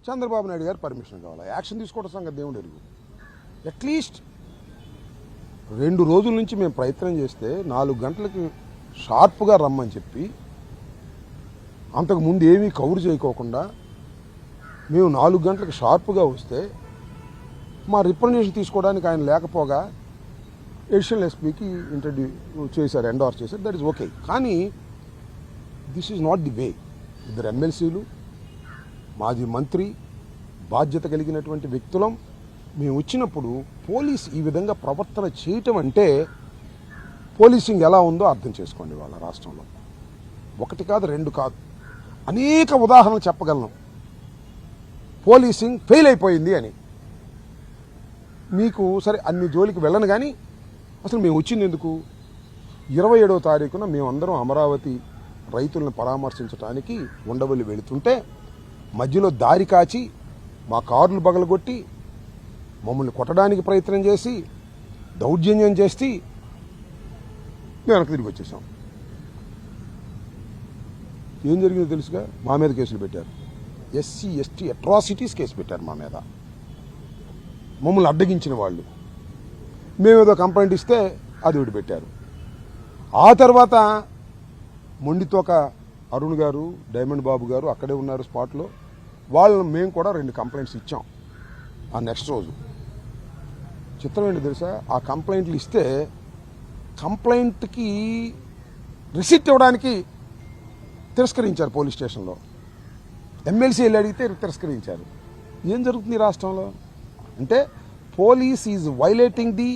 చంద్రబాబు నాయుడు గారు పర్మిషన్ కావాలి. యాక్షన్ తీసుకోవడం సంగతి దేవుడు ఎరుగు. అట్లీస్ట్ 2 రోజుల నుంచి మేము ప్రయత్నం చేస్తే 4 గంటలకి షార్ప్గా రమ్మని చెప్పి అంతకుముందు ఏమీ కవర్ చేయకోకుండా మేము 4 గంటలకు షార్ప్గా వస్తే మా రిప్రజెంటేషన్ తీసుకోవడానికి ఆయన లేకపోగా ఎడిషనల్ ఎస్పీకి ఇంట్రడ్యూ చేశారు, ఎండార్స్ చేశారు. That is okay. కానీ this is not the way. ఇద్దరు ఎమ్మెల్సీలు, మాజీ మంత్రి, బాధ్యత కలిగినటువంటి వ్యక్తులం మేము వచ్చినప్పుడు పోలీస్ ఈ విధంగా ప్రవర్తన చేయటం అంటే పోలీసింగ్ ఎలా ఉందో అర్థం చేసుకోండి. వాళ్ళ రాష్ట్రంలో 1 కాదు 2 కాదు అనేక ఉదాహరణలు చెప్పగలను. పోలీసింగ్ ఫెయిల్ అయిపోయింది అని. మీకు సరే అన్ని జోలికి వెళ్ళను, కానీ అసలు మేము వచ్చింది ఎందుకు? 27వ తారీఖున మేమందరం అమరావతి రైతులను పరామర్శించడానికి ఉండవల్లి వెళుతుంటే మధ్యలో దారి కాచి మా కార్లు పగలగొట్టి మమ్మల్ని కొట్టడానికి ప్రయత్నం చేసి దౌర్జన్యం చేసి మేము వెనక్కి తిరిగి వచ్చేసాం. ఏం జరిగిందో తెలుసుగా? మా మీద కేసులు పెట్టారు. ఎస్సీ ఎస్టీ అట్రాసిటీస్ కేసు పెట్టారు మా మీద. మమ్మల్ని అడ్డగించిన వాళ్ళు. మేమేదో కంప్లైంట్ ఇస్తే అది విడిపెట్టారు. ఆ తర్వాత మొండితోక అరుణ్ గారు, డైమండ్ బాబు గారు అక్కడే ఉన్నారు స్పాట్లో. వాళ్ళని మేము కూడా 2 కంప్లైంట్స్ ఇచ్చాం ఆ నెక్స్ట్ రోజు. చిత్రం ఏంటి తెలుసా? ఆ కంప్లైంట్లు ఇస్తే కంప్లైంట్కి రిసిప్ట్ ఇవ్వడానికి తిరస్కరించారు పోలీస్ స్టేషన్లో. ఎమ్మెల్సీ వెళ్ళి అడిగితే తిరస్కరించారు. ఏం జరుగుతుంది ఈ రాష్ట్రంలో? అంటే police is violating the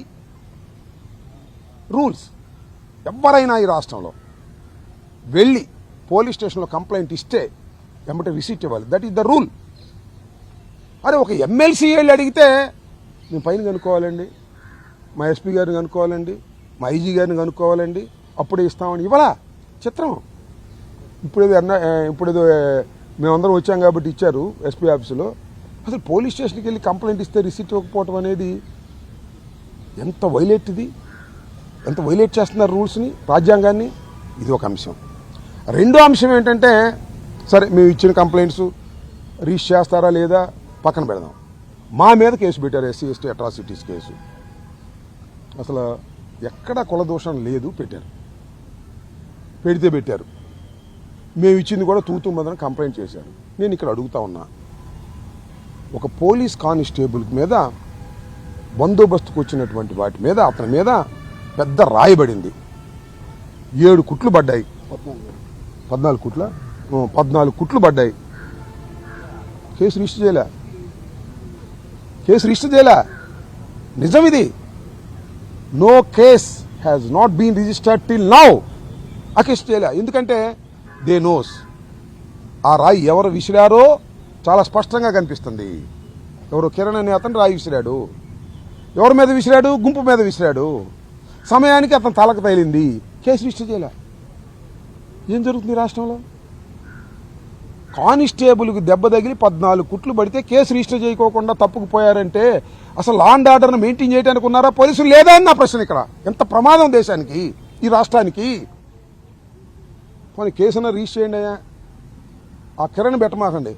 rules. ఎవరైనా ఈ రాష్ట్రంలో వెళ్ళి పోలీస్ స్టేషన్లో కంప్లైంట్ ఇస్తే వెంబటే రిసీట్ ఇవ్వాలి. That is the rule. అరే ఒక ఎమ్మెల్సీ వెళ్ళి అడిగితే మేము పైన కనుక్కోవాలండి, మా ఎస్పీ గారిని కనుక్కోవాలండి, మా ఐజీ గారిని కనుక్కోవాలండి, అప్పుడే ఇస్తామని ఇవ్వాలా? చిత్రం. ఇప్పుడేదో మేమందరం వచ్చాం కాబట్టి ఇచ్చారు ఎస్పీ ఆఫీసులో. అసలు పోలీస్ స్టేషన్కి వెళ్ళి కంప్లైంట్ ఇస్తే రిసీట్ ఇవ్వకపోవటం అనేది ఎంత వైలేట్ ఇది? ఎంత వైలేట్ చేస్తున్నారు రూల్స్ని, రాజ్యాంగాన్ని? ఇది ఒక అంశం. రెండో అంశం ఏంటంటే, సరే మేము ఇచ్చిన కంప్లైంట్స్ రిజిస్టర్ చేస్తారా లేదా పక్కన పెడదాం. మా మీద కేసు పెట్టారు, ఎస్సీ ఎస్టీ అట్రాసిటీస్ కేసు. అసలు ఎక్కడ కులదోషం లేదు, పెట్టారు. పెడితే పెట్టారు. మేము ఇచ్చింది కూడా తూతూ మదన కంప్లైంట్ చేశారు. నేను ఇక్కడ అడుగుతా ఉన్నా, ఒక పోలీస్ కానిస్టేబుల్ మీద బందోబస్తుకు వచ్చినటువంటి వాటి మీద అతని మీద పెద్ద రాయబడింది. 7 కుట్లు పడ్డాయి. 14 కుట్లు పడ్డాయి. కేసు రిజిస్టర్ చేయలే. నిజం ఇది. No case has not been registered till now. ఆ కేసు చేయలే. ఎందుకంటే దే నోస్ ఆ రాయి ఎవరు విసిరారో చాలా స్పష్టంగా కనిపిస్తుంది. ఎవరు? కిరణ్ అనే అతను రాయి విసిరాడు. ఎవరి మీద విసిరాడు? గుంపు మీద విసిరాడు. సమయానికి అతను తలకు తగిలింది. కేసు రిజిస్టర్ చేయలే. ఏం జరుగుతుంది రాష్ట్రంలో? కానిస్టేబుల్కి దెబ్బ తగిలి 14 కుట్లు పడితే కేసు రిజిస్టర్ చేయకోకుండా తప్పుకుపోయారంటే అసలు లా అండ్ ఆర్డర్ను మెయింటైన్ చేయడానికి ఉన్నారా పోలీసులు? లేదా అని నా ప్రశ్న. ఇక్కడ ఎంత ప్రమాదం దేశానికి, ఈ రాష్ట్రానికి. కొన్ని కేసున రిజిస్టర్ చేయండి అయ్యా. ఆ కిరణ్ పెట్టమాకండి.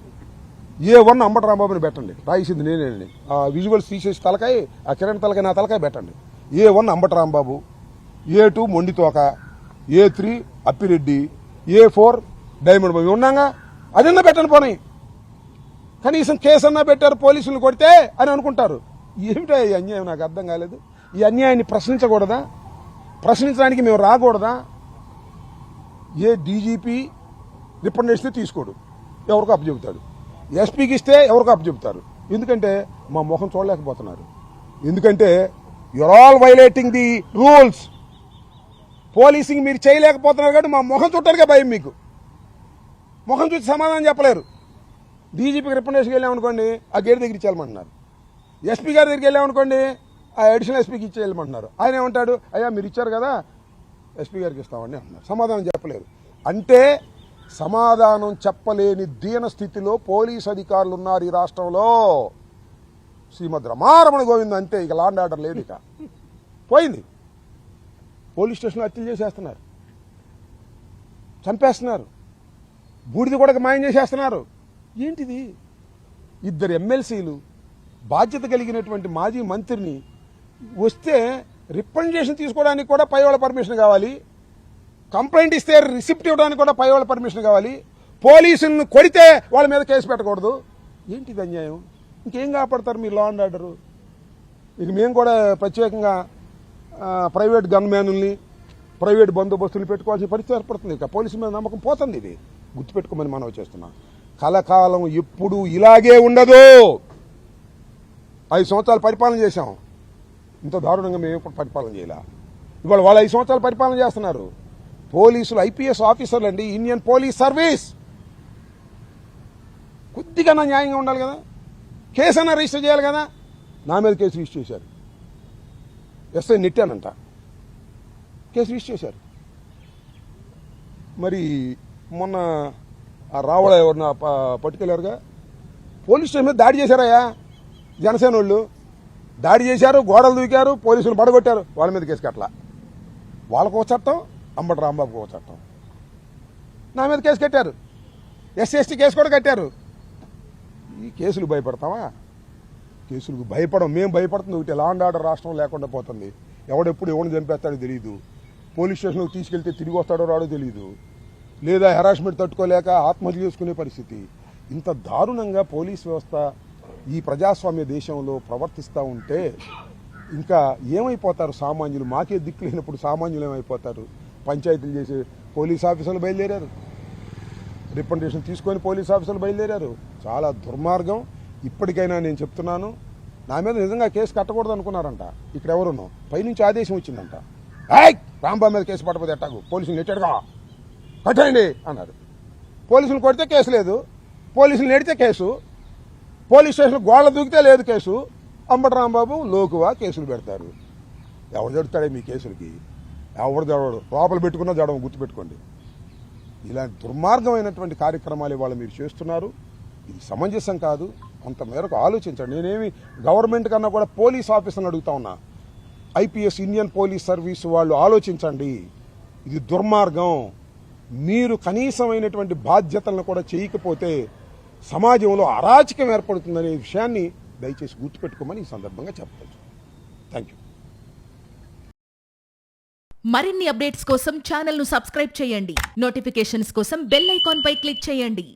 A1 అంబటి రాంబాబుని పెట్టండి. రాయిసింది నేనేనండి. ఆ విజువల్స్ తీసేసి తలకాయ, ఆ కిరణ్ తలకాయ, నా తలకాయ పెట్టండి. A1 Ambati Rambabu, A2 Monditoka, A3 Appireddy, A4 diamond Babu ఉన్నాగా. అదన్నా పెట్టండి పోనీ. కనీసం కేసు అన్నా పెట్టారు పోలీసులు కొడితే అని అనుకుంటారు. ఏమిటో ఈ అన్యాయం? నాకు అర్థం కాలేదు. ఈ అన్యాయాన్ని ప్రశ్నించకూడదా? ప్రశ్నించడానికి మేము రాకూడదా? ఏ డీజీపీ రిప్రజెంటేషన్ తీసుకోడు, ఎవరికో అప్పచెబుతాడు. ఎస్పీకి ఇస్తే ఎవరికో అప్పచెబుతారు. ఎందుకంటే మా ముఖం చూడలేకపోతున్నారు. ఎందుకంటే you're all violating the rules. Policing మీరు చేయలేకపోతున్నారు కాబట్టి మా ముఖం చూడటానికే భయం మీకు. ముఖం చూసి సమాధానం చెప్పలేరు. డీజీపీకి రిప్రజెంటేషన్కి వెళ్ళామనుకోండి, ఆ గేట్ దగ్గర ఇచ్చేయమంటున్నారు. ఎస్పీ గారి దగ్గరికి వెళ్ళామనుకోండి, ఆ అడిషనల్ ఎస్పీకి ఇచ్చేయమంటున్నారు. ఆయన ఏమంటాడు? అయ్యా మీరు ఇచ్చారు కదా, ఎస్పీ గారికి ఇస్తామని అంటున్నారు. సమాధానం చెప్పలేరు. అంటే సమాధానం చెప్పలేని దీన స్థితిలో పోలీస్ అధికారులు ఉన్నారు ఈ రాష్ట్రంలో. శ్రీమద్ రమారమణ గోవింద్ అంతే. ఇక లా అండ్ ఆర్డర్ లేదు, ఇక పోయింది. పోలీస్ స్టేషన్లో హత్యలు చేసేస్తున్నారు, చంపేస్తున్నారు, బూడిద కూడా మాయం చేసేస్తున్నారు. ఏంటిది? 2 ఎమ్మెల్సీలు బాధ్యత కలిగినటువంటి మాజీ మంత్రిని వస్తే రిప్రజెంటేషన్ తీసుకోవడానికి కూడా పై వాళ్ళ పర్మిషన్ కావాలి, కంప్లైంట్ ఇస్తే రిసిప్ట్ ఇవ్వడానికి కూడా పై వాళ్ళ పర్మిషన్ కావాలి, పోలీసులను కొడితే వాళ్ళ మీద కేసు పెట్టకూడదు. ఏంటిది అన్యాయం? ఇంకేం కాపాడతారు మీరు లా అండ్ ఆర్డరు? ఇక మేము కూడా ప్రత్యేకంగా ప్రైవేట్ గన్మ్యానుల్ని ప్రైవేట్ బందోబస్తులు పెట్టుకోవాల్సిన పరిస్థితి ఏర్పడుతుంది. ఇక పోలీసుల మీద నమ్మకం పోతుంది. ఇది గుర్తుపెట్టుకోమని మనం చేస్తున్నాం. కలకాలం ఎప్పుడు ఇలాగే ఉండదు. 5 సంవత్సరాలు పరిపాలన చేశాం, ఇంత దారుణంగా మేము ఇప్పుడు పరిపాలన చేయాల. ఇవాళ వాళ్ళు 5 సంవత్సరాలు పరిపాలన చేస్తున్నారు. పోలీసులు ఐపీఎస్ ఆఫీసర్లు అండి, ఇండియన్ పోలీస్ సర్వీస్. కొద్దిగా న్యాయంగా ఉండాలి కదా, కేసు అన్నా రిజిస్టర్ చేయాలి కదా. నా మీద కేసు రిజిస్టర్ చేశారు, ఎస్ఐ నెట్టానంట, కేసు రిజిస్టర్ చేశారు. మరి మొన్న ఆ రావణ ఎవరిన పట్టుకెళ్ళారుగా, పోలీస్ స్టేషన్ మీద దాడి చేశారయ్యా జనసేన వాళ్ళు. దాడి చేశారు, గోడలు దూకారు, పోలీసులు పడగొట్టారు, వాళ్ళ మీద కేసు కట్టలా. వాళ్ళకు ఒక చట్టం, అంబటి రాంబాబుకు ఒక చట్టం. నా మీద కేసు కట్టారు, ఎస్సీ కేసు కూడా కట్టారు. ఈ కేసులు భయపడతావా? కేసులకు భయపడం, మేము భయపడుతుంది ఒకటి, లా అండ్ ఆర్డర్ రాష్ట్రం లేకుండా పోతుంది. ఎవడెప్పుడు ఎవరిని చంపేస్తాడో తెలియదు, పోలీస్ స్టేషన్కి తీసుకెళ్తే తిరిగి వస్తాడో రాడో తెలియదు, లేదా హెరాస్మెంట్ తట్టుకోలేక ఆత్మహత్య చేసుకునే పరిస్థితి. ఇంత దారుణంగా పోలీస్ వ్యవస్థ ఈ ప్రజాస్వామ్య దేశంలో ప్రవర్తిస్తూ ఉంటే ఇంకా ఏమైపోతారు సామాన్యులు? మాకే దిక్కు లేనప్పుడు సామాన్యులు ఏమైపోతారు? పంచాయతీలు చేసే పోలీస్ ఆఫీసర్లు బయలుదేరారు, రిప్రజెంటేషన్ తీసుకొని పోలీస్ ఆఫీసర్లు బయలుదేరారు. చాలా దుర్మార్గం. ఇప్పటికైనా నేను చెప్తున్నాను, నా మీద నిజంగా కేసు కట్టకూడదు అనుకున్నారంట. ఇక్కడ ఎవరున్నాం, పైనుంచి ఆదేశం వచ్చిందంట, రాంబాబు మీద కేసు పట్టకపోతే ఎట్టాగు, పోలీసులు నెట్టాడుగా కట్టండి అన్నారు. పోలీసులు కొడితే కేసు లేదు, పోలీసులు నెడితే కేసు, పోలీస్ స్టేషన్ గోళ్ళ దూకితే లేదు కేసు. అంబటి రాంబాబు లోకువా కేసులు పెడతారు. ఎవరు జడుతాడే మీ కేసులకి? ఎవడు జడవడు, లోపల పెట్టుకున్నా జడవ, గుర్తుపెట్టుకోండి. ఇలాంటి దుర్మార్గమైనటువంటి కార్యక్రమాలు ఇవాళ మీరు చేస్తున్నారు. ఇది సమంజసం కాదు. అంత మేరకు ఆలోచించండి. నేనేమి గవర్నమెంట్ కన్నా కూడా పోలీస్ ఆఫీసర్ని అడుగుతా ఉన్నా, ఐపీఎస్ ఇండియన్ పోలీస్ సర్వీస్ వాళ్ళు ఆలోచించండి. ఇది దుర్మార్గం. మీరు కనీసమైనటువంటి బాధ్యతలను కూడా చేయకపోతే సమాజంలో అరాచకం ఏర్పడుతుందనే విషయాన్ని దయచేసి గుర్తుపెట్టుకోమని ఈ సందర్భంగా చెప్పవచ్చు. Thank you. మరిన్ని అప్డేట్స్ కోసం ఛానల్ ను సబ్స్క్రైబ్ చేయండి. నోటిఫికేషన్స్ కోసం బెల్ ఐకాన్ పై క్లిక్ చేయండి.